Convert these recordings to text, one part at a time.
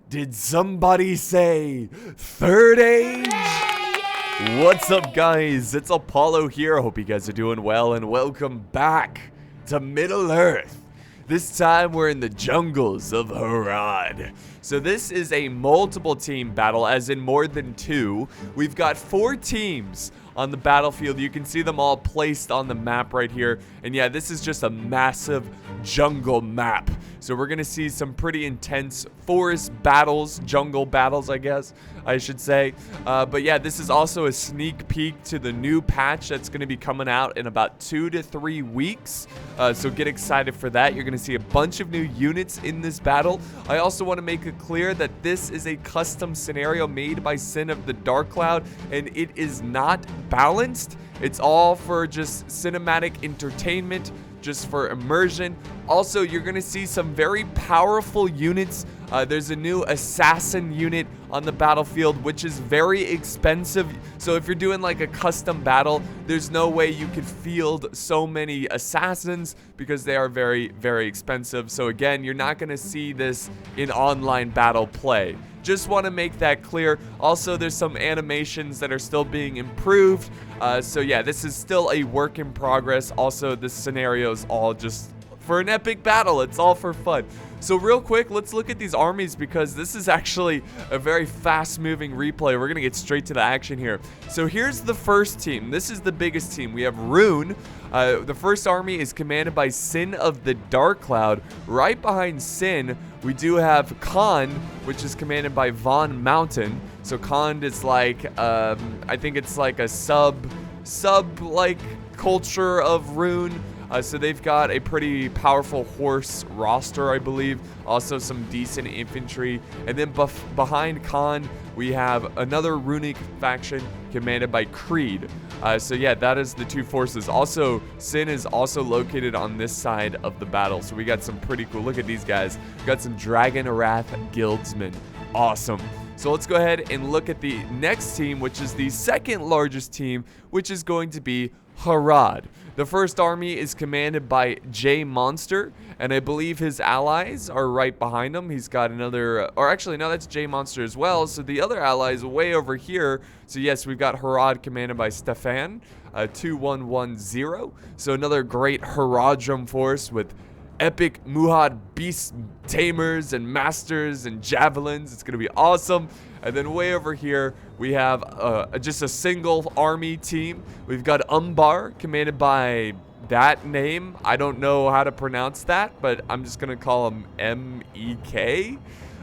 Did somebody say third age? What's up, guys? It's Apollo here. Hope you guys are doing well, and welcome back to Middle Earth. This time we're in the jungles of Harad. So this is a multiple team battle, as in more than two. We've got 4 teams on the battlefield. You can see them all placed on the map right here. And yeah, this is just a massive jungle map. So we're gonna see some pretty intense forest battles, jungle battles, I guess I should say. But yeah, this is also a sneak peek to the new patch that's gonna be coming out in about 2 to 3 weeks. So get excited for that. You're gonna see a bunch of new units in this battle. I also want to make it clear that this is a custom scenario made by Sin of the Dark Cloud, and it is not balanced. It's all for just cinematic entertainment, just for immersion. Also, you're gonna see some very powerful units. There's a new assassin unit on the battlefield, which is very expensive. So if you're doing like a custom battle, there's no way you could field so many assassins because they are very, very expensive. So again, you're not gonna see this in online battle play. Just want to make that clear. Also, there's some animations that are still being improved. So yeah, this is still a work in progress. Also, this scenario is all just for an epic battle. It's all for fun. So real quick, let's look at these armies because this is actually a very fast-moving replay. We're going to get straight to the action here. So here's the first team. This is the biggest team. We have Rune. The first army is commanded by Sin of the Dark Cloud. Right behind Sin, we do have Khan, which is commanded by Von Mountain. So Khan is like, I think it's like a sub like culture of Rune. So they've got a pretty powerful horse roster, I believe. Also some decent infantry. And then behind Khan, we have another runic faction commanded by Creed. So yeah, that is the 2 forces. Also, Sin is also located on this side of the battle. So we got some pretty cool, look at these guys. We got some Dragon Wrath Guildsmen. Awesome. So let's go ahead and look at the next team, which is the second largest team, which is going to be Harad. The first army is commanded by J Monster, and I believe his allies are right behind him. He's got another, or actually, no, that's J Monster as well. So the other ally is way over here. So yes, we've got Harad commanded by Stefan, 2110. So another great Haradrum force with epic Muhad beast tamers and masters and javelins. It's gonna be awesome. And then way over here we have just a single army team. We've got Umbar commanded by that name. I don't know how to pronounce that, but I'm just gonna call him M-E-K.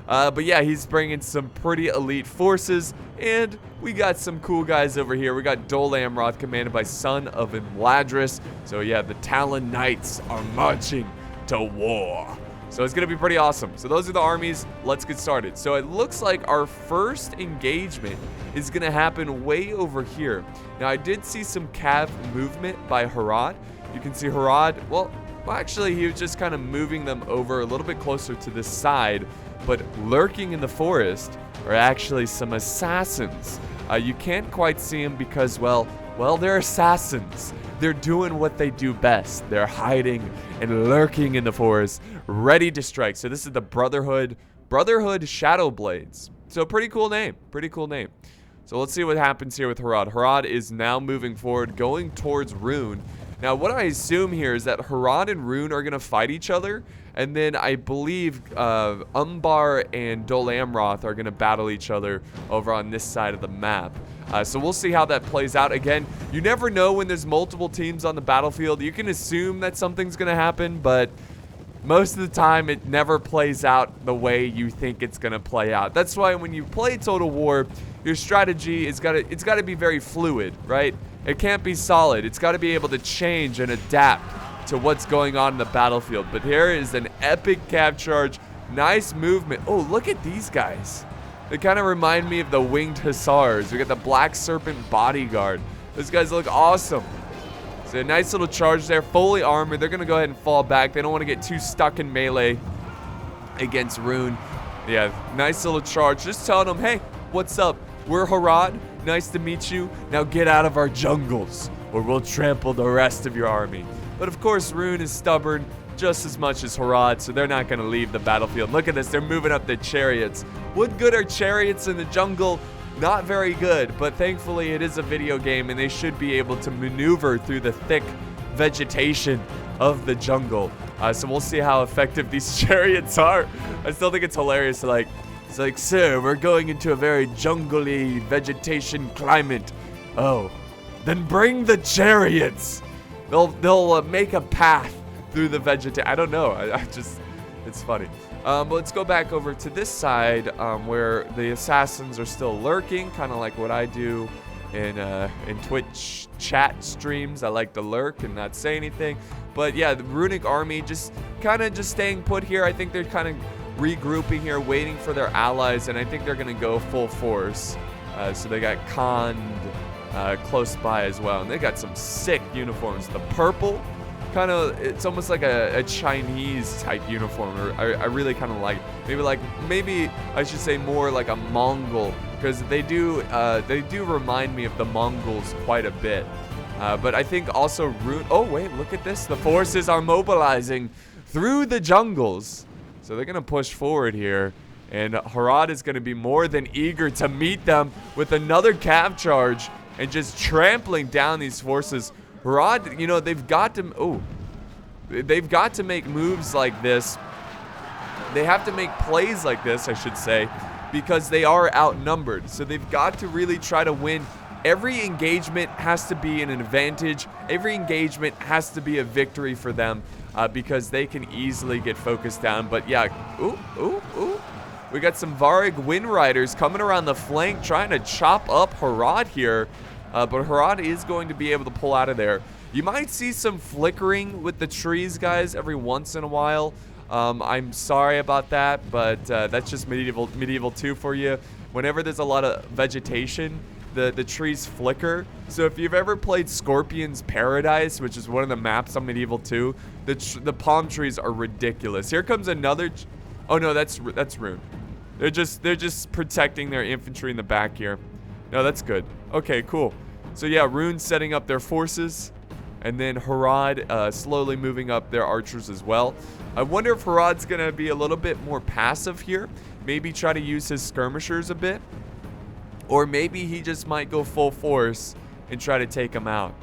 But yeah, he's bringing some pretty elite forces, and we got some cool guys over here. We got Dol Amroth commanded by Son of Imladris. So yeah, the Talon Knights are marching to war. So it's gonna be pretty awesome. So those are the armies. Let's get started. So it looks like our first engagement is gonna happen way over here. Now I did see some cav movement by Harad. You can see Harad, well actually he was just kind of moving them over a little bit closer to this side, but lurking in the forest are actually some assassins. You can't quite see them because, well, they're assassins. They're doing what they do best. They're hiding and lurking in the forest, ready to strike. So this is the Brotherhood Shadow Blades. So pretty cool name, So let's see what happens here with Harad. Harad is now moving forward, going towards Rune. Now what I assume here is that Harad and Rune are gonna fight each other, and then I believe Umbar and Dol Amroth are gonna battle each other over on this side of the map. So we'll see how that plays out. Again, you never know when there's multiple teams on the battlefield. You can assume that something's gonna happen, but most of the time it never plays out the way you think it's gonna play out. That's why when you play Total War, your strategy it's gotta be very fluid, right? It can't be solid. It's gotta be able to change and adapt to what's going on in the battlefield. But here is an epic cav charge. Nice movement. Oh, look at these guys. They kind of remind me of the winged hussars. We got the black Serpent Bodyguard. Those guys look awesome. So a nice little charge there, fully armored. They're gonna go ahead and fall back. They don't want to get too stuck in melee against Rune. Yeah, nice little charge. Just telling them, hey, what's up? We're Harad. Nice to meet you. Now get out of our jungles, or we'll trample the rest of your army. But of course, Rune is stubborn. just as much as Harad, so they're not going to leave the battlefield. Look at this. They're moving up their chariots. What good are chariots in the jungle? Not very good, but thankfully it is a video game, and they should be able to maneuver through the thick vegetation of the jungle. So we'll see how effective these chariots are. I still think it's hilarious. It's like, sir, we're going into a very jungly vegetation climate. Oh, then bring the chariots. They'll make a path through the vegetation. I don't know. I just, it's funny. But let's go back over to this side where the assassins are still lurking, kind of like what I do in Twitch chat streams. I like to lurk and not say anything. But yeah, the Runic army just staying put here. I think they're kind of regrouping here, waiting for their allies, and I think they're going to go full force. So they got Khan close by as well, and they got some sick uniforms. The purple, it's almost like a Chinese type uniform. I really kind of like it. Maybe I should say more like a Mongol, because they do remind me of the Mongols quite a bit. But I think also oh wait, look at this. The forces are mobilizing through the jungles. So they're going to push forward here. And Harad is going to be more than eager to meet them with another cav charge and just trampling down these forces. Harad, you know, they've got to make moves like this. They have to make plays like this, I should say, because they are outnumbered. So they've got to really try to win. Every engagement has to be an advantage. Every engagement has to be a victory for them because they can easily get focused down. But yeah, we got some Varg Wind Riders coming around the flank trying to chop up Harad here. But Harad is going to be able to pull out of there. You might see some flickering with the trees, guys, every once in a while. I'm sorry about that, but that's just Medieval 2 for you. Whenever there's a lot of vegetation, the trees flicker. So if you've ever played Scorpion's Paradise, which is one of the maps on Medieval 2, the palm trees are ridiculous. Here comes another. Oh no, that's Rune. They're just protecting their infantry in the back here. No, that's good. Okay, cool. So yeah, Rune's setting up their forces, and then Harad slowly moving up their archers as well. I wonder if Harad's gonna be a little bit more passive here. Maybe try to use his skirmishers a bit. Or maybe he just might go full force and try to take him out.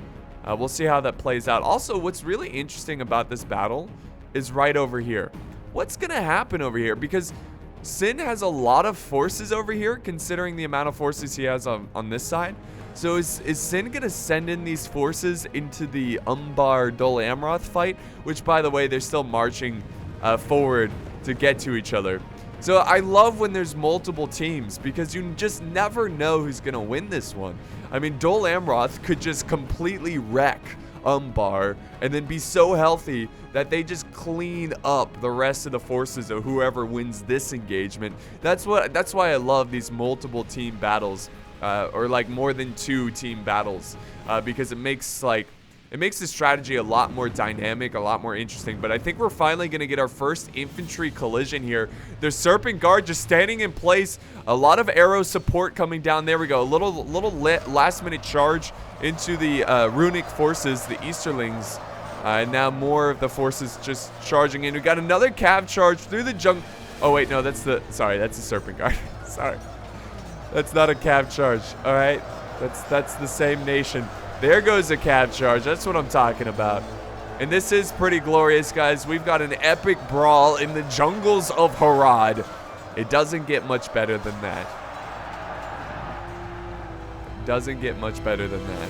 We'll see how that plays out. Also, what's really interesting about this battle is right over here. What's going to happen over here? Because Sin has a lot of forces over here, considering the amount of forces he has on this side. So is Sin going to send in these forces into the Umbar Dol Amroth fight? Which, by the way, they're still marching forward to get to each other. So I love when there's multiple teams, because you just never know who's going to win this one. I mean, Dol Amroth could just completely wreck Umbar and then be so healthy that they just clean up the rest of the forces of whoever wins this engagement. That's why I love these multiple team battles, or like more than 2 team battles, because it makes the strategy a lot more dynamic, a lot more interesting. But I think we're finally going to get our first infantry collision here. There's Serpent Guard just standing in place. A lot of arrow support coming down. There we go. A little last-minute charge into the Runic forces, the Easterlings. And now more of the forces just charging in. We got another cav charge through the jungle. Oh, wait, no, that's the Serpent Guard. Sorry. That's not a cav charge, all right? That's the same nation. There goes a cav charge. That's what I'm talking about. And this is pretty glorious, guys. We've got an epic brawl in the jungles of Harad. It doesn't get much better than that. Doesn't get much better than that.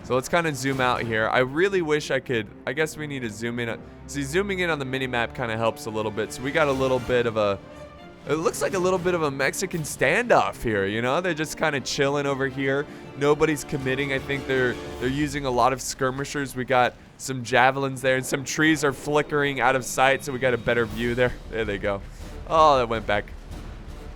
So let's kind of zoom out here. I really wish I could. I guess we need to zoom in. See, zooming in on the minimap kind of helps a little bit. So we got a little bit of a... It looks like a little bit of a Mexican standoff here, you know? They're just kind of chilling over here. Nobody's committing. I think they're using a lot of skirmishers. We got some javelins there, and some trees are flickering out of sight, so we got a better view there. There they go. Oh, that went back.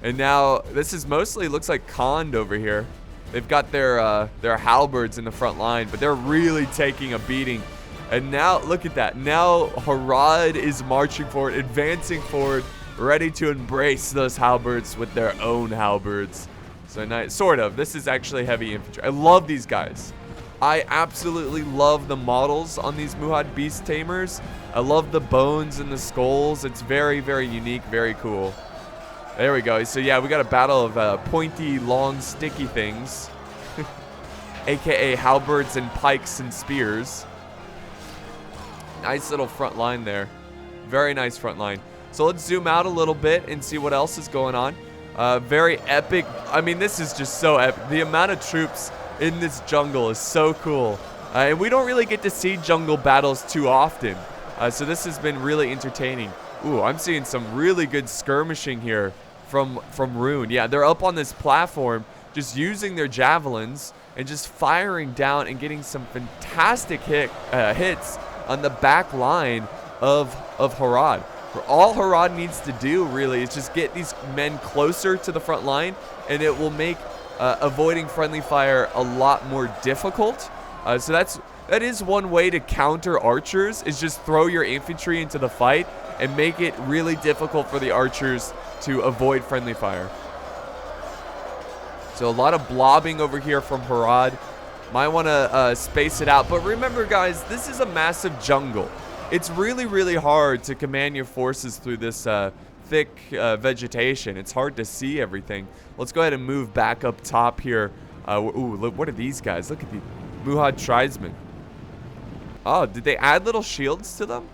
And now this is mostly looks like Khand over here. They've got their halberds in the front line, but they're really taking a beating. And now look at that. Now Harad is marching forward, advancing forward, ready to embrace those halberds with their own halberds. So nice, sort of. This is actually heavy infantry. I love these guys. I absolutely love the models on these Muhad Beast Tamers. I love the bones and the skulls. It's very, very unique, very cool. There we go. So yeah, we got a battle of pointy, long, sticky things. AKA halberds and pikes and spears. Nice little front line there. Very nice front line. So let's zoom out a little bit and see what else is going on. Very epic. I mean, this is just so epic. The amount of troops in this jungle is so cool. And we don't really get to see jungle battles too often. So this has been really entertaining. Ooh, I'm seeing some really good skirmishing here from Rune. Yeah, they're up on this platform just using their javelins and just firing down and getting some fantastic hits on the back line of Harad. All Harad needs to do really is just get these men closer to the front line, and it will make avoiding friendly fire a lot more difficult. So that is one way to counter archers, is just throw your infantry into the fight and make it really difficult for the archers to avoid friendly fire. So a lot of blobbing over here from Harad. Might want to space it out. But remember, guys, this is a massive jungle. It's really, really hard to command your forces through this thick vegetation. It's hard to see everything. Let's go ahead and move back up top here. Ooh, look, what are these guys? Look at the Muhad tribesmen. Oh, did they add little shields to them?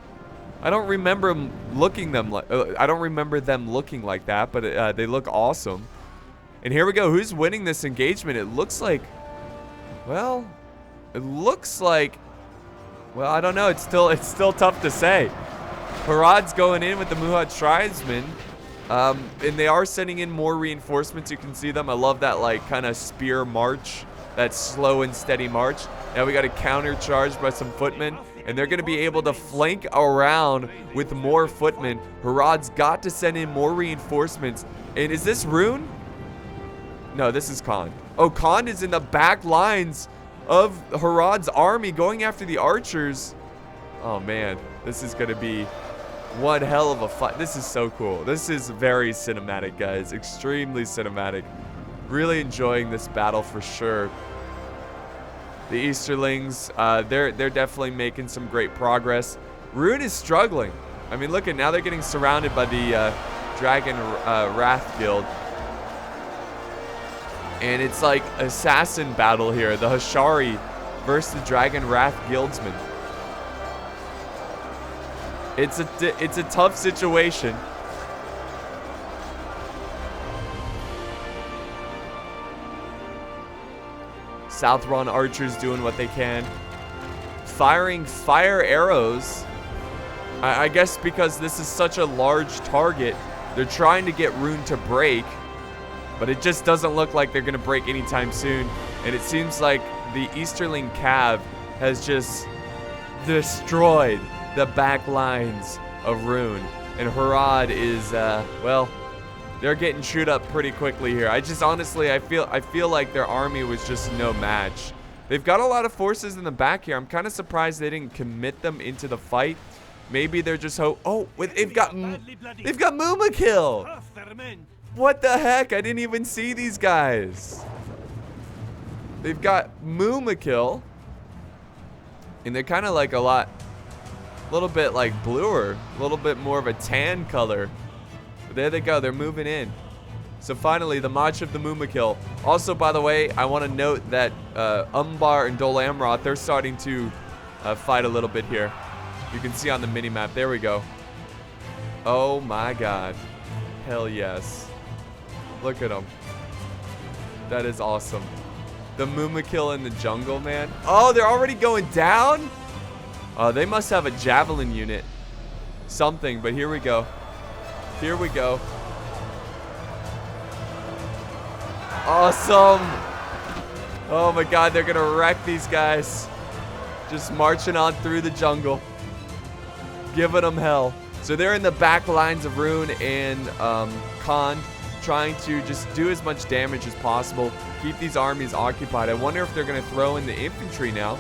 I don't remember them looking like that, but they look awesome. And here we go. Who's winning this engagement? It looks like, well, well, I don't know. It's still tough to say. Harad's going in with the Muhad tribesmen, and they are sending in more reinforcements. You can see them. I love that like kind of spear march, that slow and steady march. Now we got a counter charge by some footmen, and they're going to be able to flank around with more footmen. Harad's got to send in more reinforcements. And is this Rune? No, this is Khan. Oh, Khan is in the back lines of Harad's army going after the archers. Oh man, this is gonna be one hell of a fight. This is so cool. This is very cinematic, guys. Extremely cinematic. Really enjoying this battle for sure. The Easterlings, they're definitely making some great progress. Rune is struggling. I mean, look at now, they're getting surrounded by the Dragon Wrath Guild. And it's like assassin battle here. The Hashari versus the Dragon Wrath Guildsmen. It's a tough situation. Southron archers doing what they can. Firing fire arrows. I guess because this is such a large target, they're trying to get Rune to break. But it just doesn't look like they're going to break anytime soon. And it seems like the Easterling Cav has just destroyed the back lines of Rune. And Harad is, well, they're getting chewed up pretty quickly here. I just honestly, I feel like their army was just no match. They've got a lot of forces in the back here. I'm kind of surprised they didn't commit them into the fight. Maybe they're just they've got Mumakil. What the heck? I didn't even see these guys. They've got Mumakil. And they're kind of like a little bit like bluer. A little bit more of a tan color. But there they go. They're moving in. So finally, the March of the Mumakil. Also, by the way, I want to note that Umbar and Dol Amroth, they're starting to fight a little bit here. You can see on the minimap. There we go. Oh my god. Hell yes. Look at them. That is awesome. The Mumakil in the jungle, man. Oh, they're already going down? Oh, they must have a javelin unit. Something, but here we go. Here we go. Awesome. Oh my god, they're gonna wreck these guys. Just marching on through the jungle. Giving them hell. So they're in the back lines of Rune and Khan, trying to just do as much damage as possible, keep these armies occupied. I wonder if they're going to throw in the infantry now,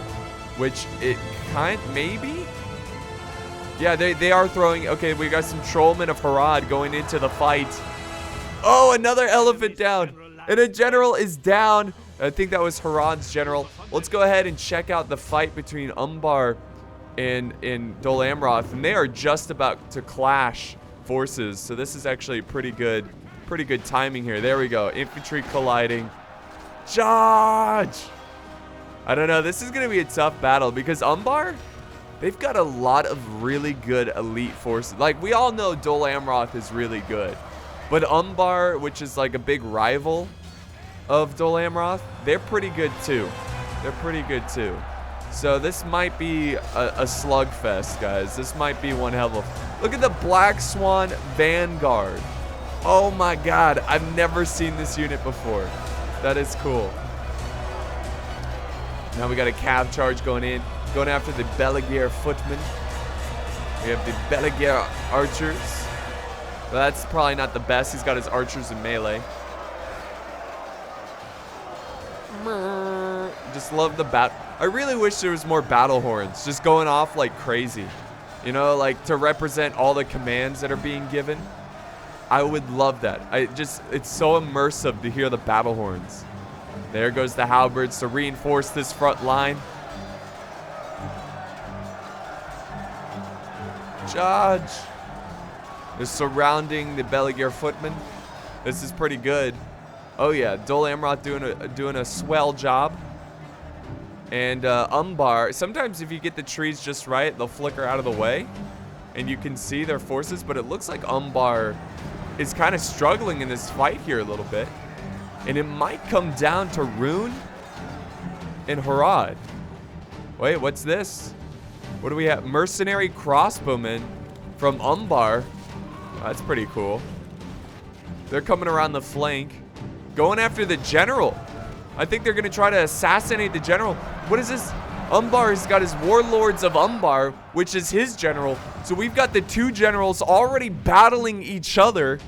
which it maybe? Yeah, they are throwing. Okay, we got some trollmen of Harad going into the fight. Oh, another elephant down. And a general is down. I think that was Harad's general. let's go ahead and check out the fight between Umbar and Dol Amroth, and they are just about to clash forces. So this is actually pretty good timing here. There we go. Infantry colliding. Charge! I don't know. This is going to be a tough battle because Umbar, they've got a lot of really good elite forces. Like, we all know Dol Amroth is really good. But Umbar, which is like a big rival of Dol Amroth, they're pretty good too. They're pretty good too. So this might be a slugfest, guys. This might be one hell of... Look at the Black Swan Vanguard. Oh my god. I've never seen this unit before. That is cool. Now we got a cav charge going in. Going after the Bodyguard footmen. We have the Bodyguard archers. Well, that's probably not the best. He's got his archers in melee. Just love the bat. I really wish there was more battle horns just going off like crazy. You know, like to represent all the commands that are being given. I would love that. It's so immersive to hear the battle horns. There goes the halberds to reinforce this front line. Charge. They're surrounding the Bodyguard footmen. This is pretty good. Oh yeah, Dol Amroth doing a swell job. And Umbar, sometimes if you get the trees just right, they'll flicker out of the way. And you can see their forces, but it looks like Umbar is kind of struggling in this fight here a little bit. And it might come down to Rune and Harad. Wait, what's this? What do we have? Mercenary crossbowmen from Umbar. That's pretty cool. They're coming around the flank, going after the general. I think they're going to try to assassinate the general. What is this? Umbar's got his warlords of Umbar, which is his general. So we've got the two generals already battling each other.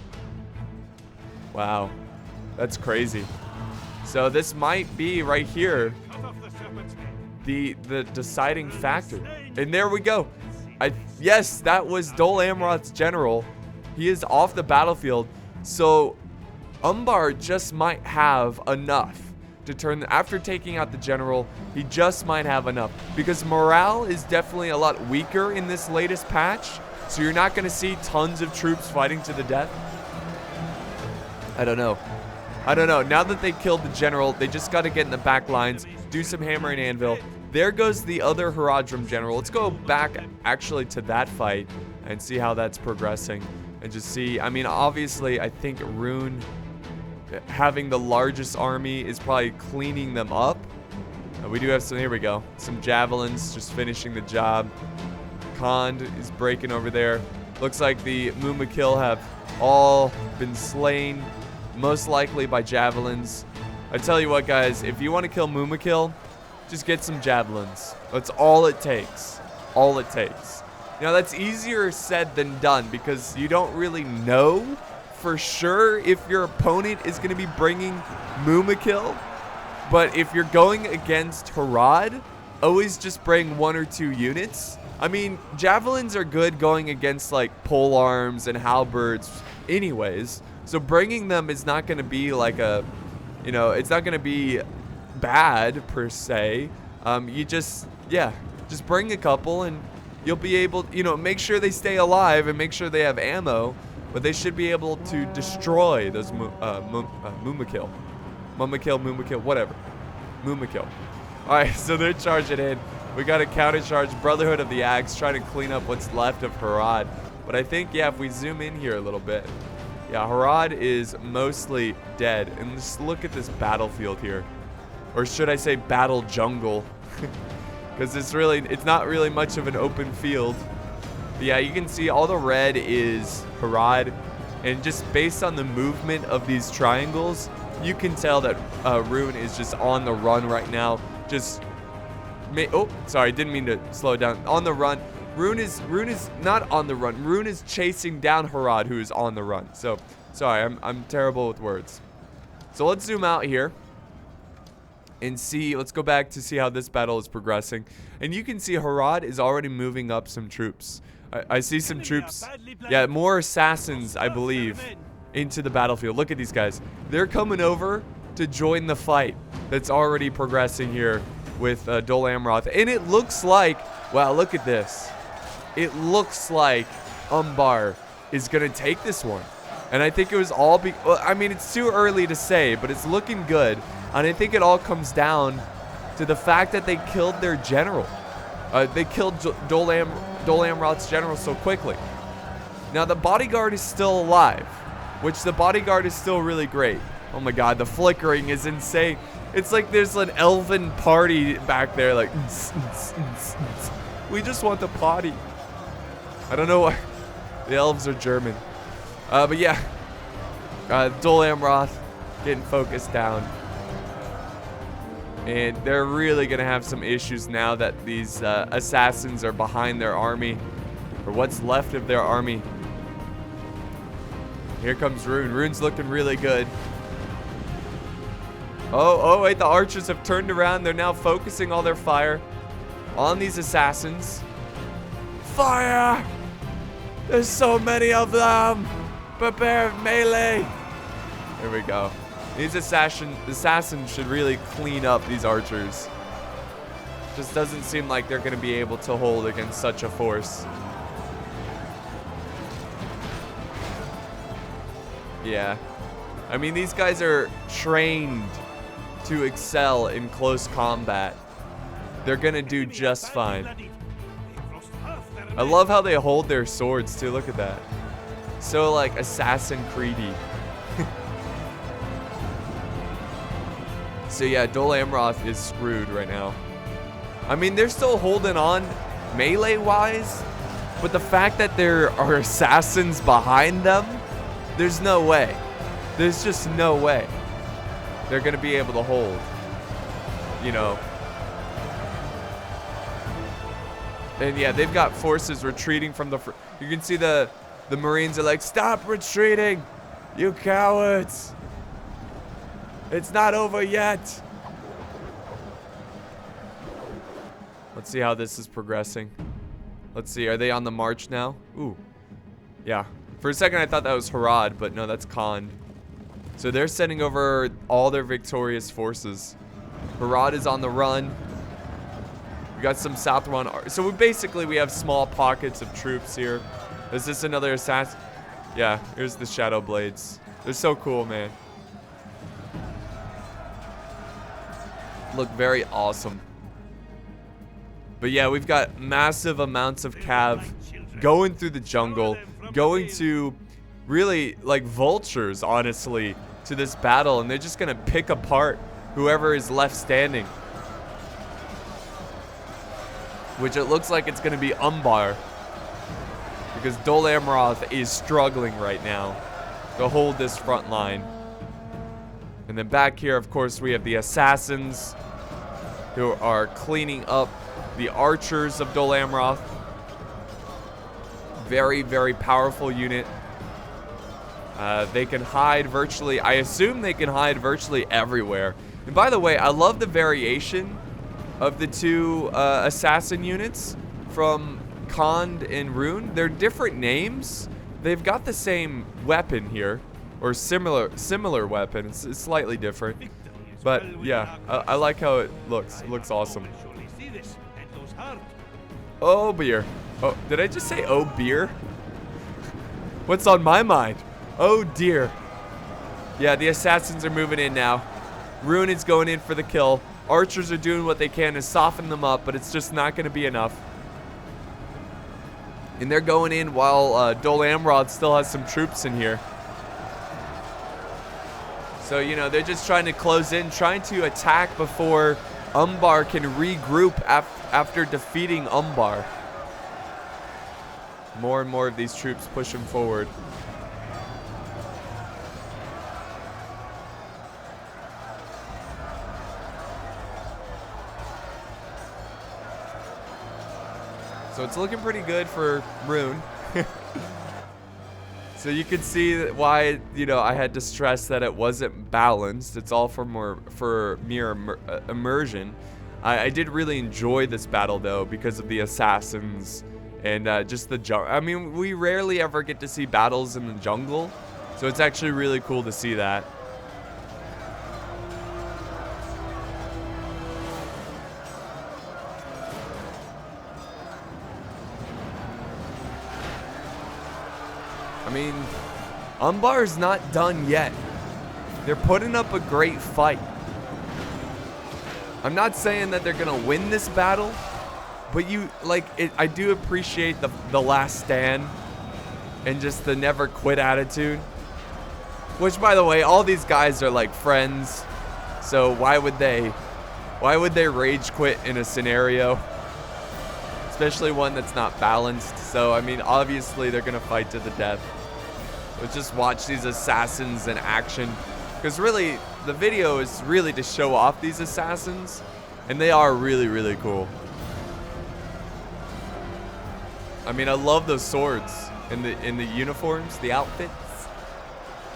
Wow. That's crazy. So this might be right here the deciding factor. And there we go. Yes, that was Dol Amroth's general. He is off the battlefield. So Umbar just might have enough to turn, after taking out the general, he just might have enough. Because morale is definitely a lot weaker in this latest patch. So you're not going to see tons of troops fighting to the death. I don't know. Now that they killed the general, they just got to get in the back lines, do some hammer and anvil. There goes the other Haradrim general. Let's go back actually to that fight and see how that's progressing. And just see, I mean, obviously, I think Rune having the largest army is probably cleaning them up. We do have some, here we go. Some javelins just finishing the job. Khand is breaking over there. Looks like the Mumakil have all been slain, most likely by javelins. I tell you what, guys, if you want to kill Mumakil, just get some javelins. That's all it takes. All it takes. Now, that's easier said than done because you don't really know for sure if your opponent is going to be bringing Mumakil. But if you're going against Harad, always just bring 1 or 2 units. I mean, javelins are good going against like pole arms and halberds anyways. So bringing them is not going to be like a, you know, it's not going to be bad per se. You just bring a couple and you'll be able, you know, make sure they stay alive and make sure they have ammo. But they should be able to destroy those Mumakil. Mumakil, whatever. Mumakil. Alright, so they're charging in. We got a counter charge, Brotherhood of the Axe, trying to clean up what's left of Harad. But I think, yeah, if we zoom in here a little bit, yeah, Harad is mostly dead. And just look at this battlefield here. Or should I say battle jungle. Because it's not really much of an open field. But yeah, you can see all the red is Harad. And just based on the movement of these triangles, you can tell that Rune is just on the run right now. Oh, sorry, didn't mean to slow down. On the run. Rune is not on the run. Rune is chasing down Harad, who is on the run. So, sorry, I'm terrible with words. So let's zoom out here and see. Let's go back to see how this battle is progressing. And you can see Harad is already moving up some troops. I see some troops. Yeah, more assassins, I believe, into the battlefield. Look at these guys. They're coming over to join the fight that's already progressing here with Dol Amroth. And it looks like, wow, look at this. It looks like Umbar is going to take this one. And I think it was all, well, I mean, it's too early to say, but it's looking good. And I think it all comes down to the fact that they killed their general. They killed Dol Amroth's general so quickly. Now, the Bodyguard is still alive, which the Bodyguard is still really great. Oh my god, the flickering is insane. It's like there's an elven party back there, like, we just want to potty. I don't know why. The elves are German. But yeah, Dol Amroth getting focused down. And they're really going to have some issues now that these assassins are behind their army, or what's left of their army. Here comes Rune. Rune's looking really good. Oh, wait, the archers have turned around. They're now focusing all their fire on these assassins. Fire! There's so many of them! Prepare melee! There we go. These assassins should really clean up these archers. Just doesn't seem like they're going to be able to hold against such a force. Yeah. I mean, these guys are trained to excel in close combat. They're going to do just fine. I love how they hold their swords, too. Look at that. So, like, Assassin Creedy. So yeah, Dol Amroth is screwed right now. I mean, they're still holding on melee-wise, but the fact that there are assassins behind them, there's no way. There's just no way they're going to be able to hold, you know. And yeah, they've got forces retreating from the... You can see the Marines are like, stop retreating, you cowards. It's not over yet. Let's see how this is progressing. Let's see, are they on the march now? Ooh, yeah. For a second I thought that was Harad, but no, that's Khan. So they're sending over all their victorious forces. Harad is on the run. We got some Southron. So we have small pockets of troops here. Is this another assassin? Yeah, here's the Shadow Blades. They're so cool, man. Look very awesome. But yeah, we've got massive amounts of cav going through the jungle, going to really like vultures, honestly, to this battle, and they're just gonna pick apart whoever is left standing. Which it looks like it's gonna be Umbar, because Dol Amroth is struggling right now to hold this front line. And then back here, of course, we have the assassins who are cleaning up the archers of Dol Amroth. Very, very powerful unit. They can hide virtually, I assume they can hide virtually everywhere. And by the way, I love the variation of the two assassin units from Khand and Rune. They're different names. They've got the same weapon here, or similar weapon. It's slightly different, but yeah, I like how it looks. It looks awesome. Oh beer. Oh, did I just say oh beer? What's on my mind? Oh dear. Yeah, the assassins are moving in now. Rune is going in for the kill. Archers are doing what they can to soften them up, but it's just not going to be enough. And they're going in while Dol Amroth still has some troops in here. So, you know, they're just trying to close in, trying to attack before Umbar can regroup after defeating Umbar. More and more of these troops pushing forward. So it's looking pretty good for Rune. So you can see why, you know, I had to stress that it wasn't balanced. It's all for mere immersion. I did really enjoy this battle though because of the assassins and just the jungle. I mean, we rarely ever get to see battles in the jungle, so it's actually really cool to see that. mean, Umbar's not done yet. They're putting up a great fight. I'm not saying that they're gonna win this battle, but I do appreciate the last stand and just the never quit attitude. Which, by the way, all these guys are like friends, so why would they rage quit in a scenario, especially one that's not balanced? So I mean, obviously they're gonna fight to the death. Let's just watch these assassins in action, because really the video is really to show off these assassins, and they are really, really cool. I mean, I love those swords in the uniforms, the outfits.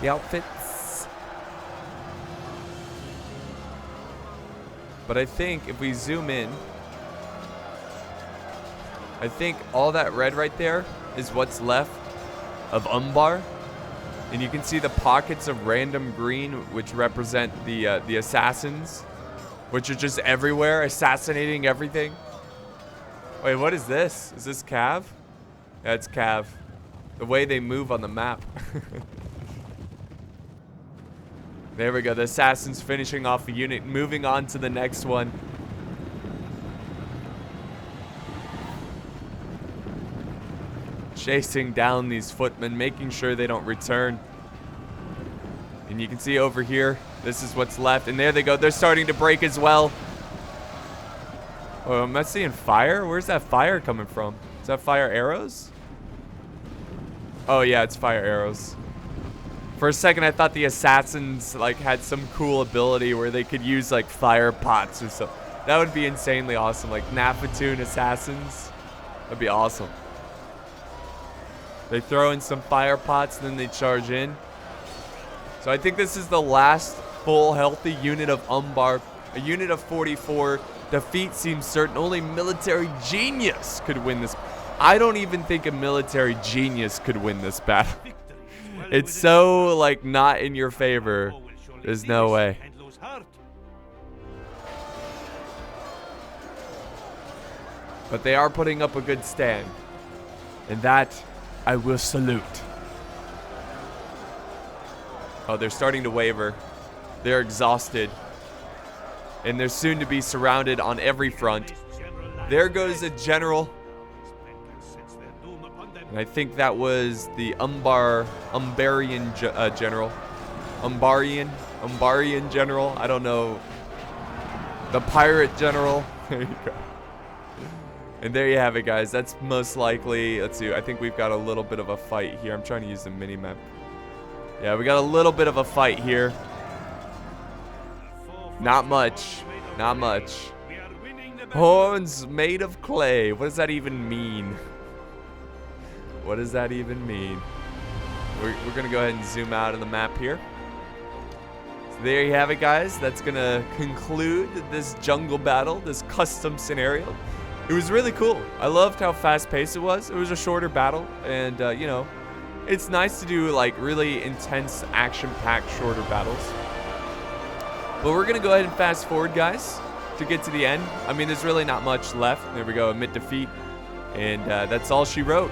The outfits. But I think if we zoom in, I think all that red right there is what's left of Umbar. And you can see the pockets of random green, which represent the assassins, which are just everywhere, assassinating everything. Wait, what is this? Is this Cav? Yeah, it's Cav. The way they move on the map. There we go. The assassin's finishing off a unit, moving on to the next one. Chasing down these footmen, making sure they don't return. And you can see over here, this is what's left. And there they go. They're starting to break as well. Oh, am I seeing fire? Where's that fire coming from? Is that fire arrows? Oh, yeah, it's fire arrows. For a second, I thought the assassins like had some cool ability where they could use like fire pots or something. That would be insanely awesome. Like Napatoon assassins. That'd be awesome. They throw in some fire pots, and then they charge in. So I think this is the last full healthy unit of Umbar. A unit of 44. Defeat seems certain. Only military genius could win this. I don't even think a military genius could win this battle. It's so, like, not in your favor. There's no way. But they are putting up a good stand. And that, I will salute. Oh, they're starting to waver. They're exhausted. And they're soon to be surrounded on every front. There goes a general. And I think that was the Umbarian general. Umbarian general. I don't know. The pirate general. There you go. And there you have it, guys. That's most likely. Let's see. I think we've got a little bit of a fight here. I'm trying to use the mini-map. Yeah, we got a little bit of a fight here. Not much. Not much. Horns made of clay. What does that even mean? What does that even mean? We're going to go ahead and zoom out of the map here. So there you have it, guys. That's going to conclude this jungle battle, this custom scenario. It was really cool. I loved how fast-paced it was. It was a shorter battle, and, you know, it's nice to do, like, really intense, action-packed, shorter battles. But we're going to go ahead and fast forward, guys, to get to the end. I mean, there's really not much left. There we go, admit defeat. And that's all she wrote.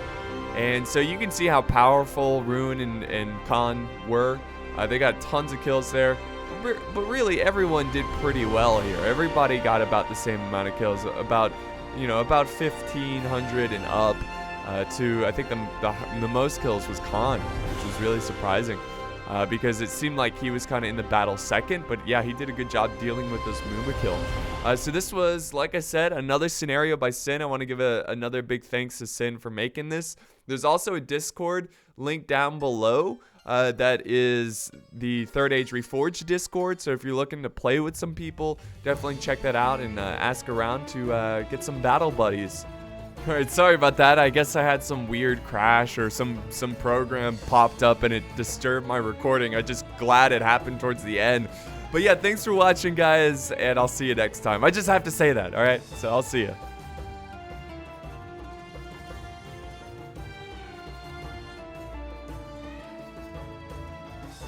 And so you can see how powerful Rune and Khan were. They got tons of kills there. But really, everyone did pretty well here. Everybody got about the same amount of kills. About 1,500 and up. To, I think the most kills was Khan, which was really surprising. Because it seemed like he was kind of in the battle second. But yeah, he did a good job dealing with this Muma kill. So this was, like I said, another scenario by Sin. I want to give another big thanks to Sin for making this. There's also a Discord link down below. That is the Third Age Reforged Discord. So if you're looking to play with some people, definitely check that out and ask around to get some battle buddies. Alright, sorry about that. I guess I had some weird crash or some program popped up and it disturbed my recording. I'm just glad it happened towards the end. But yeah, thanks for watching, guys, and I'll see you next time. I just have to say that, alright? So I'll see you.